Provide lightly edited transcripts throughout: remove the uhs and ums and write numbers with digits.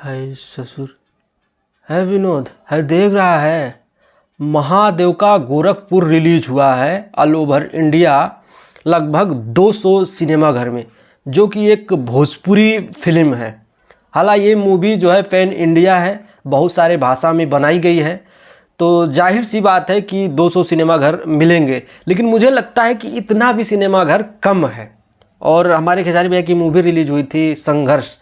हाय ससुर है विनोद है देख रहा है। महादेव का गोरखपुर रिलीज हुआ है ऑल ओवर इंडिया लगभग 200 सिनेमा घर में, जो कि एक भोजपुरी फिल्म है। हालांकि ये मूवी जो है पैन इंडिया है, बहुत सारे भाषा में बनाई गई है, तो जाहिर सी बात है कि 200 सिनेमा घर मिलेंगे। लेकिन मुझे लगता है कि इतना भी सिनेमा घर कम है। और हमारे खेसारी भैया की मूवी रिलीज हुई थी संघर्ष,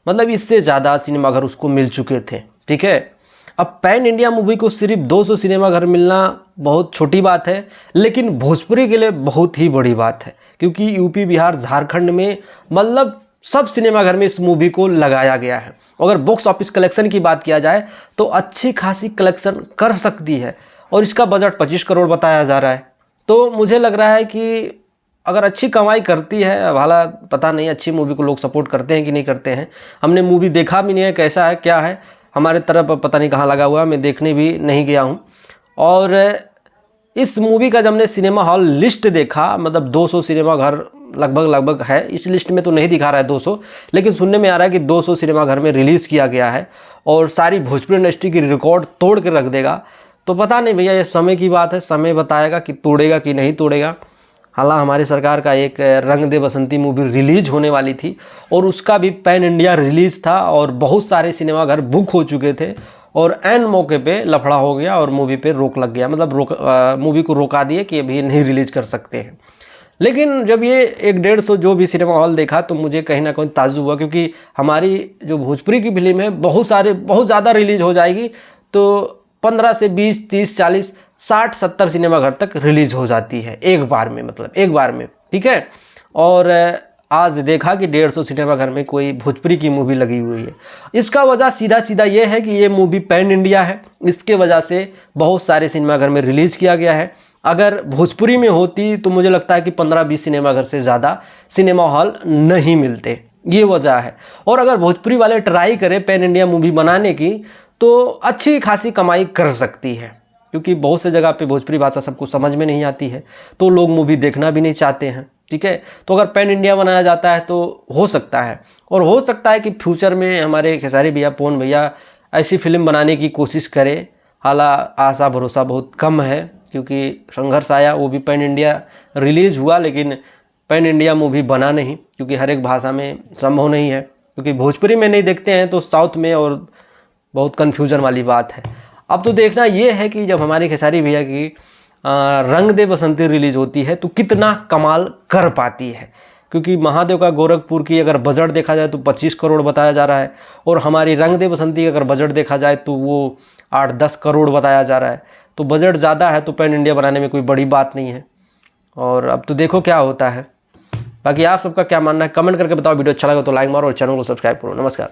मतलब इससे ज़्यादा सिनेमा घर उसको मिल चुके थे। ठीक है, अब पैन इंडिया मूवी को सिर्फ 200 सिनेमा घर मिलना बहुत छोटी बात है, लेकिन भोजपुरी के लिए बहुत ही बड़ी बात है, क्योंकि यूपी बिहार झारखंड में मतलब सब सिनेमा घर में इस मूवी को लगाया गया है। अगर बॉक्स ऑफिस कलेक्शन की बात किया जाए तो अच्छी खासी कलेक्शन कर सकती है, और इसका बजट 25 करोड़ बताया जा रहा है। तो मुझे लग रहा है कि अगर अच्छी कमाई करती है, अब हालां पता नहीं अच्छी मूवी को लोग सपोर्ट करते हैं कि नहीं करते हैं। हमने मूवी देखा भी नहीं है, कैसा है क्या है, हमारे तरफ पता नहीं कहाँ लगा हुआ है, मैं देखने भी नहीं गया हूँ। और इस मूवी का जब हमने सिनेमा हॉल लिस्ट देखा, मतलब 200 सिनेमा घर लगभग है, इस लिस्ट में तो नहीं दिखा रहा है 200, लेकिन सुनने में आ रहा है कि 200 सिनेमा घर में रिलीज़ किया गया है और सारी भोजपुरी इंडस्ट्री की रिकॉर्ड तोड़ के रख देगा। तो पता नहीं भैया, ये समय की बात है, समय बताएगा कि तोड़ेगा कि नहीं तोड़ेगा। हालांकि हमारी सरकार का एक रंग दे बसंती मूवी रिलीज होने वाली थी और उसका भी पैन इंडिया रिलीज था, और बहुत सारे सिनेमा घर बुक हो चुके थे, और एन मौके पे लफड़ा हो गया और मूवी पे रोक लग गया, मतलब मूवी को रोका दिए कि अभी नहीं रिलीज कर सकते हैं। लेकिन जब ये 150 जो भी सिनेमा हॉल देखा तो मुझे कहीं ना कहीं ताज्जुब हुआ, क्योंकि हमारी जो भोजपुरी की फिल्म है बहुत ज़्यादा रिलीज हो जाएगी, तो 15 से 20, 30, 40, 60, 70 सिनेमा घर तक रिलीज हो जाती है एक बार में, मतलब एक बार में। ठीक है, और आज देखा कि 150 सिनेमा घर में कोई भोजपुरी की मूवी लगी हुई है। इसका वजह सीधा ये है कि ये मूवी पैन इंडिया है, इसके वजह से बहुत सारे सिनेमा घर में रिलीज़ किया गया है। अगर भोजपुरी में होती तो मुझे लगता है कि 15-20 सिनेमा घर से ज़्यादा सिनेमा हॉल नहीं मिलते, ये वजह है। और अगर भोजपुरी वाले ट्राई करें पैन इंडिया मूवी बनाने की तो अच्छी खासी कमाई कर सकती है, क्योंकि बहुत से जगह पे भोजपुरी भाषा सबको समझ में नहीं आती है, तो लोग मूवी देखना भी नहीं चाहते हैं। ठीक है, तो अगर पैन इंडिया बनाया जाता है तो हो सकता है, और हो सकता है कि फ्यूचर में हमारे खेसारी भैया, पवन भैया ऐसी फिल्म बनाने की कोशिश करें। हालांकि आशा भरोसा बहुत कम है, क्योंकि संघर्ष आया वो भी पैन इंडिया रिलीज़ हुआ, लेकिन पैन इंडिया मूवी बना नहीं, क्योंकि हर एक भाषा में संभव नहीं है, क्योंकि भोजपुरी में नहीं देखते हैं तो साउथ में, और बहुत कन्फ्यूजन वाली बात है। अब तो देखना ये है कि जब हमारे खेसारी भैया की रंग दे बसंती रिलीज होती है तो कितना कमाल कर पाती है, क्योंकि महादेव का गोरखपुर की अगर बजट देखा जाए तो 25 करोड़ बताया जा रहा है, और हमारी रंग दे बसंती का अगर बजट देखा जाए तो वो 8-10 करोड़ बताया जा रहा है। तो बजट ज़्यादा है तो पैन इंडिया बनाने में कोई बड़ी बात नहीं है, और अब तो देखो क्या होता है। बाकी आप सबका क्या मानना है कमेंट करके बताओ। वीडियो अच्छा लगा तो लाइक मारो और चैनल को सब्सक्राइब करो। नमस्कार।